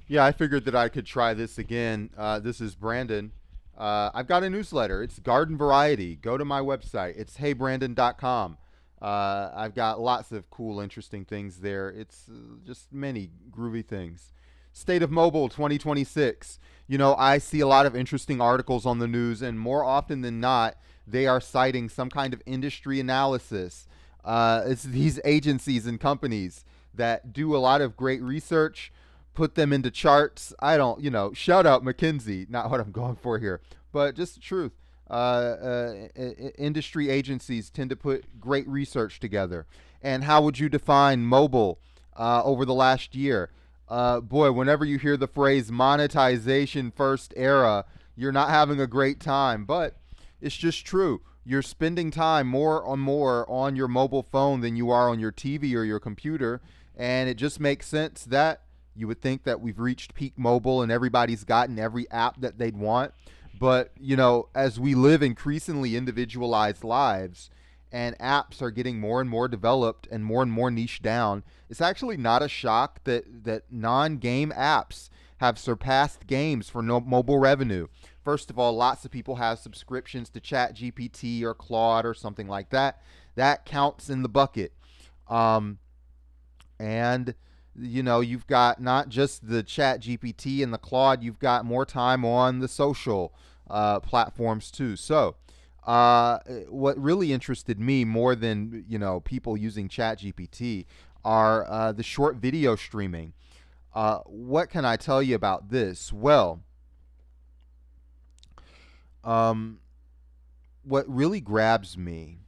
Yeah, I figured that I could try this again. This is Brandon. I've got a newsletter. It's Garden Variety. Go to my website. It's heybrandon.com. I've got lots of cool, interesting things there. It's just many groovy things. State of Mobile 2026. You know, I see a lot of interesting articles on the news, and more often than not, they are citing some kind of industry analysis. It's these agencies and companies that do a lot of great research, put them into charts. I don't, shout out McKinsey, not what I'm going for here, but just the truth. Industry agencies tend to put great research together. And how would you define mobile over the last year? Boy, whenever you hear the phrase monetization first era, you're not having a great time, but it's just true. You're spending time more on your mobile phone than you are on your TV or your computer, and it just makes sense that you would think that we've reached peak mobile and everybody's gotten every app that they'd want. But, as we live increasingly individualized lives and apps are getting more and more developed and more niche down, it's actually not a shock that non game apps have surpassed games for no mobile revenue. First of all, lots of people have subscriptions to ChatGPT or Claude or something like that. That counts in the bucket. Um, and you've got not just the Chat GPT and the Claude, you've got more time on the social platforms too. So what really interested me more than people using Chat GPT are the short video streaming. What can I tell you about this? Well, um, what really grabs me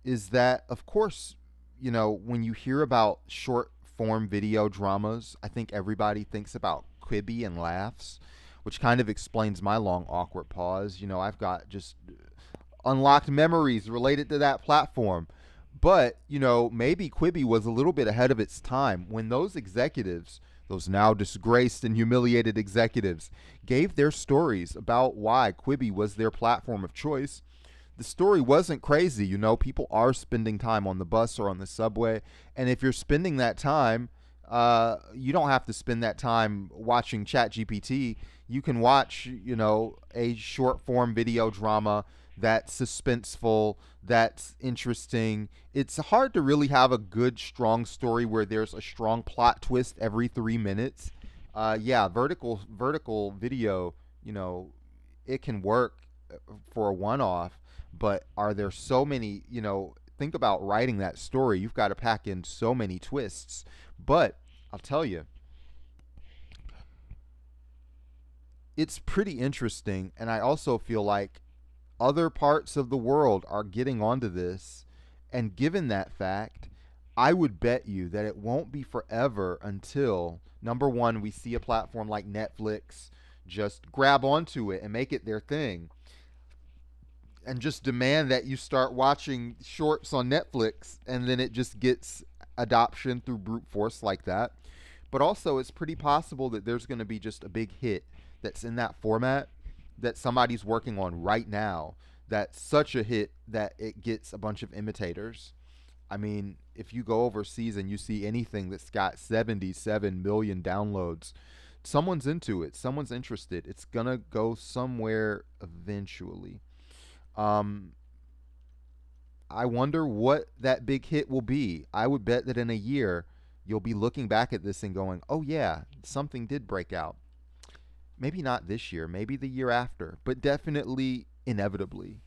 is that, of course, when you hear about short form video dramas, I think everybody thinks about Quibi and laughs, which kind of explains my long, awkward pause. I've got just unlocked memories related to that platform. But, maybe Quibi was a little bit ahead of its time when those executives, those now disgraced and humiliated executives, gave their stories about why Quibi was their platform of choice. The story wasn't crazy. People are spending time on the bus or on the subway. And if you're spending that time, you don't have to spend that time watching ChatGPT. You can watch, a short form video drama that's suspenseful, that's interesting. It's hard to really have a good, strong story where there's a strong plot twist every 3 minutes. Yeah, vertical video, it can work for a one off, but are there so many, think about writing that story. You've got to pack in so many twists. But I'll tell you, it's pretty interesting. And I also feel like other parts of the world are getting onto this. And given that fact, I would bet you that it won't be forever until, number one, we see a platform like Netflix just grab onto it and make it their thing and just demand that you start watching shorts on Netflix, and then it just gets adoption through brute force like that. But also, it's pretty possible that there's going to be just a big hit that's in that format that somebody's working on right now. That's such a hit that it gets a bunch of imitators. I mean, if you go overseas and you see anything that's got 77 million downloads, someone's into it. Someone's interested. It's going to go somewhere eventually. Um, I wonder what that big hit will be. I would bet that in a year, you'll be looking back at this and going, oh, yeah, something did break out. Maybe not this year, maybe the year after, but definitely inevitably.